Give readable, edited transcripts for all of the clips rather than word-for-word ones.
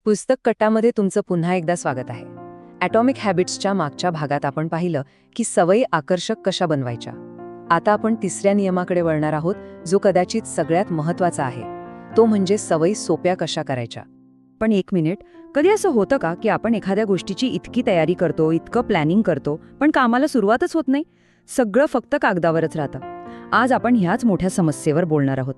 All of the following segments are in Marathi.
पुस्तक कट्टामध्ये तुमचं पुन्हा एकदा स्वागत आहे. ॲटॉमिक हॅबिट्सच्या मागच्या भागात आपण पाहिलं की सवयी आकर्षक कशा बनवायच्या. आता आपण तिसऱ्या नियमाकडे वळणार आहोत, जो कदाचित सगळ्यात महत्त्वाचा आहे. तो म्हणजे सवयी सोप्या कशा करायच्या. पण एक मिनिट, कधी असं होतं का की आपण एखाद्या गोष्टीची इतकी तयारी करतो, इतकं प्लॅनिंग करतो, पण कामाला सुरुवातच होत नाही? सगळं फक्त कागदावरच राहतं. आज आपण ह्याच मोठ्या समस्येवर बोलणार आहोत.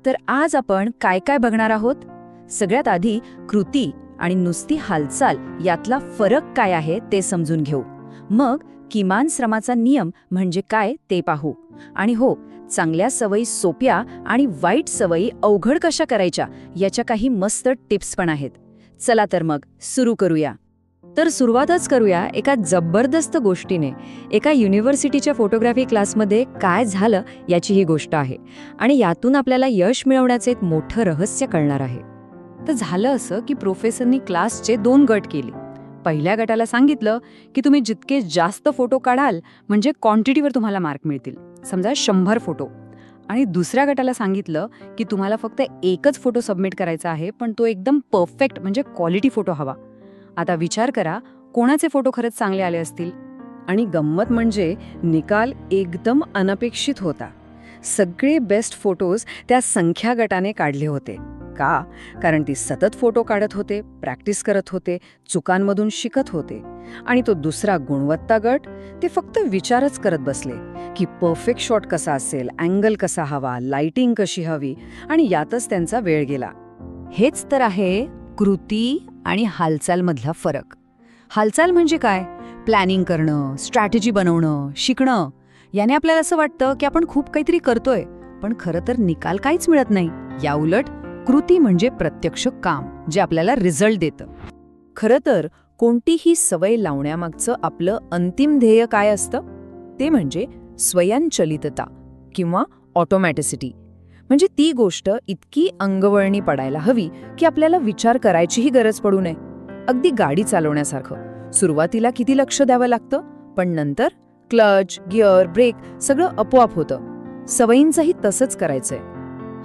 तर आज आपण काय काय बघणार आहोत? सगळ्यात आधी कृती आणि नुसती हालचाल यातला फरक काय आहे ते समजून घेऊ. मग किमान श्रमाचा नियम म्हणजे काय ते पाहू. आणि हो, चांगल्या सवयी सोप्या आणि वाईट सवयी अवघड कशा करायच्या याच्या काही मस्त टिप्स पण आहेत. चला तर मग सुरू करूया. तर सुरुवातच करूया एका जबरदस्त गोष्टीने. एका युनिव्हर्सिटीच्या फोटोग्राफी क्लासमध्ये काय झालं याची ही गोष्ट आहे, आणि यातून आपल्याला यश मिळवण्याचे एक मोठं रहस्य कळणार आहे. तर झालं असं की प्रोफेसरनी क्लासचे 2 गट केले. पहिल्या गटाला सांगितलं की तुम्ही जितके जास्त फोटो काढाल म्हणजे क्वांटिटीवर तुम्हाला मार्क मिळतील, समजा 100 फोटो. आणि दुसऱ्या गटाला सांगितलं की तुम्हाला फक्त एकच फोटो सबमिट करायचा आहे, पण तो एकदम परफेक्ट म्हणजे क्वालिटी फोटो हवा. आता विचार करा, कोणाचे फोटो खरंच चांगले आले असतील? आणि गंमत म्हणजे निकाल एकदम अनपेक्षित होता. सगळे बेस्ट फोटोज त्या संख्या गटाने काढले होते. का? कारण ती सतत फोटो काढत होते, प्रॅक्टिस करत होते, चुकांमधून शिकत होते. आणि तो दुसरा गुणवत्ता गट, ते फक्त विचारच करत बसले की परफेक्ट शॉट कसा असेल, अँगल कसा हवा, लाइटिंग कशी हवी, आणि यातच त्यांचा वेळ गेला. हेच तर आहे कृती आणि हालचालमधला फरक. हालचाल म्हणजे काय? प्लॅनिंग करणं, स्ट्रॅटेजी बनवणं, शिकणं. याने आपल्याला असं वाटतं की आपण खूप काहीतरी करतोय, पण खरं तर निकाल काहीच मिळत नाही. याउलट कृती म्हणजे प्रत्यक्ष काम, जे आपल्याला रिझल्ट देतं. खरं तर कोणतीही सवय लावण्यामागचं आपलं अंतिम ध्येय काय असतं? ते म्हणजे स्वयंचलितता किंवा ऑटोमॅटिसिटी. म्हणजे ती गोष्ट इतकी अंगवळणी पडायला हवी की आपल्याला विचार करायचीही गरज पडू नये. अगदी गाडी चालवण्यासारखं. सुरुवातीला किती लक्ष द्यावं लागतं, पण नंतर क्लच, गिअर, ब्रेक सगळं आपोआप होतं. सवयींचंही तसंच करायचंय.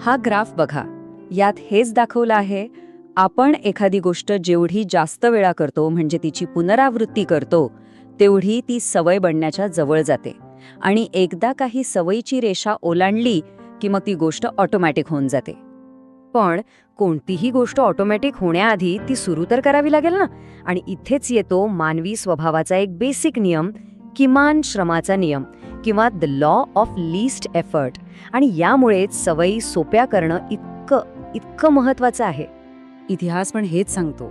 हा ग्राफ बघा, यात हेच दाखवलं आहे. आपण एखादी गोष्ट जेवढी जास्त वेळा करतो, म्हणजे तिची पुनरावृत्ती करतो, तेवढी ती सवय बनण्याच्या जवळ जाते. आणि एकदा काही सवयीची रेषा ओलांडली की मग ती गोष्ट ऑटोमॅटिक होऊन जाते. पण कोणतीही गोष्ट ऑटोमॅटिक होण्याआधी ती सुरू तर करावी लागेल ना. आणि इथेच येतो मानवी स्वभावाचा एक बेसिक नियम, किमान श्रमाचा नियम किंवा the law of least effort. आणि यामुळेच सवयी सोप्या करणं इतकं महत्वाचं आहे. इतिहास पण हेच सांगतो.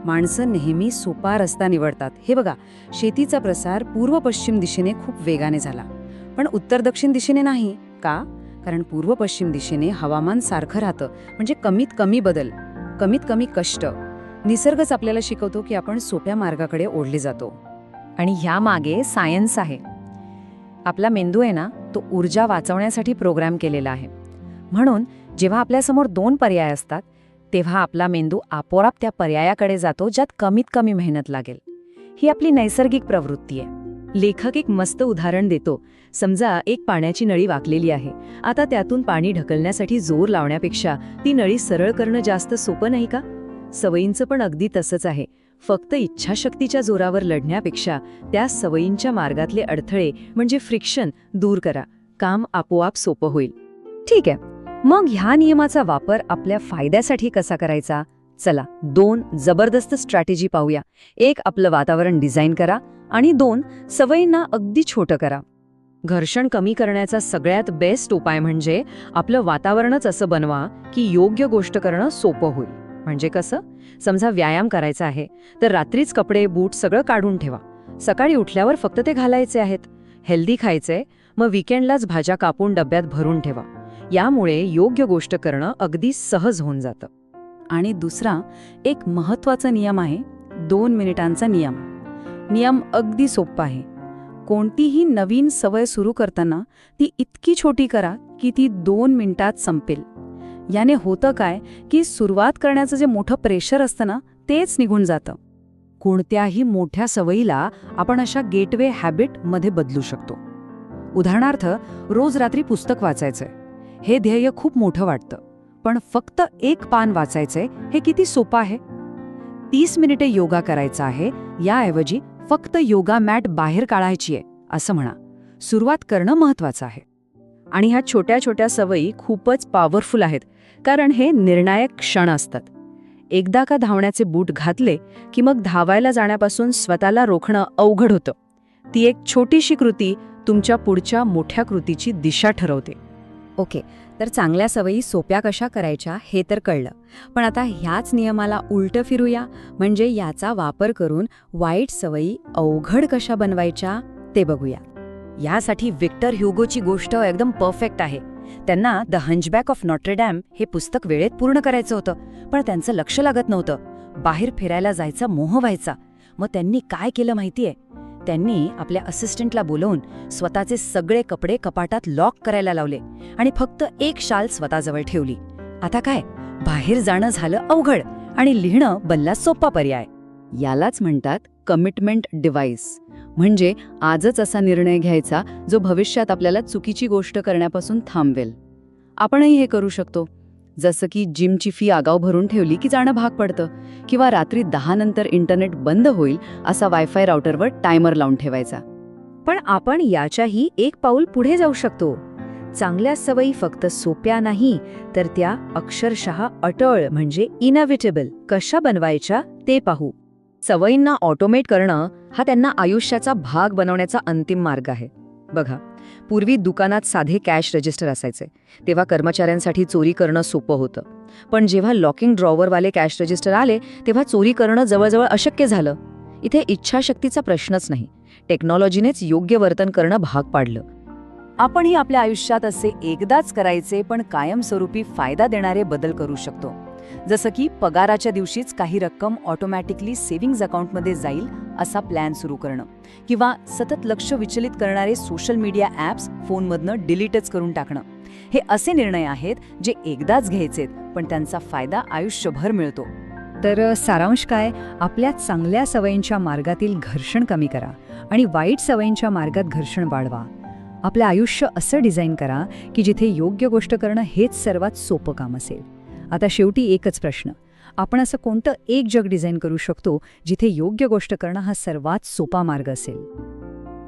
माणसं नेहमी सोपा रस्ता निवडतात. हे बघा, शेतीचा प्रसार पूर्व पश्चिम दिशेने खूप वेगाने झाला, पण उत्तर दक्षिण दिशेने नाही. का? कारण पूर्व पश्चिम दिशेने हवामान सारखं राहतं, म्हणजे कमीत कमी बदल, कमीत कमी कष्ट. निसर्गच आपल्याला शिकवतो की आपण सोप्या मार्गाकडे ओढले जातो. आणि ह्यामागे सायन्स आहे. आपला मेंदू आहे ना, तो ऊर्जा वाचवण्यासाठी प्रोग्राम केलेला आहे. म्हणून जेव्हा आपल्यासमोर 2 पर्याय असतात, तेव्हा आपला मेंदू आपोआप त्या पर्यायाकडे जातो ज्यात कमीत कमी मेहनत लागेल. ही आपली नैसर्गिक प्रवृत्ती आहे. लेखक एक मस्त उदाहरण देतो. समजा एक पाण्याची नळी वाकलेली आहे. आता त्यातून पाणी ढकलण्यासाठी जोर लावण्यापेक्षा ती नळी सरळ करणं जास्त सोपं नाही का? सवयींचं पण अगदी तसंच आहे. फक्त इच्छाशक्तीच्या जोरावर लढण्यापेक्षा त्या सवयींच्या मार्गातले अडथळे म्हणजे फ्रिक्शन दूर करा. काम आपोआप सोपं होईल. ठीक आहे, मग ह्या नियमाचा वापर आपल्या फायद्यासाठी कसा करायचा? चला 2 जबरदस्त स्ट्रॅटेजी पाहूया. 1, आपलं वातावरण डिझाईन करा, आणि 2, सवयींना अगदी छोटं करा. घर्षण कमी करण्याचा सगळ्यात बेस्ट उपाय म्हणजे आपलं वातावरणच असं बनवा की योग्य गोष्ट करणं सोपं होईल. म्हणजे कसं? समजा व्यायाम करायचा आहे, तर रात्रीच कपडे, बूट सगळं काढून ठेवा. सकाळी उठल्यावर फक्त ते घालायचे आहेत. हेल्दी खायचंय, मग विकेंडलाच भाज्या कापून डब्यात भरून ठेवा. यामुळे योग्य गोष्ट करणं अगदी सहज होऊन जातं. आणि दुसरा एक महत्त्वाचा नियम आहे, 2 मिनिटांचा नियम. नियम अगदी सोपा आहे. कोणतीही नवीन सवय सुरू करताना ती इतकी छोटी करा की ती 2 मिनिटात संपेल. याने होतं काय की सुरुवात करण्याचं जे मोठं प्रेशर असतं ना, तेच निघून जातं. कोणत्याही मोठ्या सवयीला आपण अशा गेटवे हॅबिटमध्ये बदलू शकतो. उदाहरणार्थ, रोज रात्री पुस्तक वाचायचंय. हे ध्येय खूप मोठं वाटतं, पण फक्त 1 पान वाचायचंय हे किती सोपं आहे. 30 मिनिटे योगा करायचा आहे याऐवजी फक्त योगा मॅट बाहेर काढायची आहे असं म्हणा. सुरुवात करणं महत्वाचं आहे. आणि ह्या छोट्या छोट्या सवयी खूपच पॉवरफुल आहेत, कारण हे निर्णायक क्षण असतात. एकदा का धावण्याचे बूट घातले की मग धावायला जाण्यापासून स्वतःला रोखणं अवघड होतं. ती एक छोटीशी कृती तुमच्या पुढच्या मोठ्या कृतीची दिशा ठरवते. ओके, तर चांगल्या सवयी सोप्या कशा करायच्या हे तर कळलं. पण आता ह्याच नियमाला उलटं फिरूया, म्हणजे याचा वापर करून वाईट सवयी अवघड कशा बनवायच्या ते बघूया. यासाठी व्हिक्टर ह्युगोची गोष्ट एकदम परफेक्ट आहे. त्यांना द हंचबॅक ऑफ नॉट्रे डॅम हे पुस्तक वेळेत पूर्ण करायचं होतं, पण त्यांचं लक्ष लागत नव्हतं. बाहेर फिरायला जायचा मोह व्हायचा. मग त्यांनी काय केलं माहितीये? त्यांनी आपल्या असिस्टंटला बोलवून स्वतःचे सगळे कपडे कपाटात लॉक करायला लावले आणि फक्त एक शाल स्वतःजवळ ठेवली. आता काय, बाहेर जाणं झालं अवघड आणि लिहिणं बनला सोपा पर्याय. यालाच म्हणतात कमिटमेंट डिव्हाइस. म्हणजे आजच असा निर्णय घ्यायचा जो भविष्यात आपल्याला चुकीची गोष्ट करण्यापासून थांबवेल. आपणही हे करू शकतो. जसं की जिमची फी आगाऊ भरून ठेवली की जाणं भाग पडतं, किंवा रात्री 10 नंतर इंटरनेट बंद होईल असा वायफाय राउटरवर टायमर लावून ठेवायचा. पण आपण याच्याही एक पाऊल पुढे जाऊ शकतो. चांगल्या सवयी फक्त सोप्या नाही, तर त्या अक्षरशः अटळ म्हणजे इनएव्हिटेबल कशा बनवायच्या ते पाहू. सवयींना ऑटोमेट करणं हा त्यांना आयुष्याचा भाग बनवण्याचा अंतिम मार्ग आहे. बघा, पूर्वी दुकानात साधे कॅश रजिस्टर असायचे, तेव्हा कर्मचाऱ्यांसाठी चोरी करणं सोपं होतं. पण जेव्हा लॉकिंग ड्रॉवरवाले कॅश रजिस्टर आले तेव्हा चोरी करणं जवळजवळ अशक्य झालं. इथे इच्छाशक्तीचा प्रश्नच नाही, टेक्नॉलॉजीनेच योग्य वर्तन करणं भाग पाडलं. आपणही आपल्या आयुष्यात असे एकदाच करायचे पण कायमस्वरूपी फायदा देणारे बदल करू शकतो. जसं की पगाराच्या दिवशीच काही रक्कम ऑटोमॅटिकली सेव्हिंग्ज अकाउंटमध्ये जाईल असा प्लॅन सुरू करणं, किंवा सतत लक्ष विचलित करणारे सोशल मीडिया ॲप्स फोनमधनं डिलीटच करून टाकणं. हे असे निर्णय आहेत जे एकदाच घ्यायचेत, पण त्यांचा फायदा आयुष्यभर मिळतो. तर सारांश काय, आपल्या चांगल्या सवयींच्या मार्गातील घर्षण कमी करा आणि वाईट सवयींच्या मार्गात घर्षण वाढवा. आपलं आयुष्य असं डिझाईन करा की जिथे योग्य गोष्ट करणं हेच सर्वात सोपं काम असेल. आता शेवटी एकच प्रश्न, आपण असं कोणतं एक जग डिझाईन करू शकतो जिथे योग्य गोष्ट करणं हा सर्वात सोपा मार्ग असेल?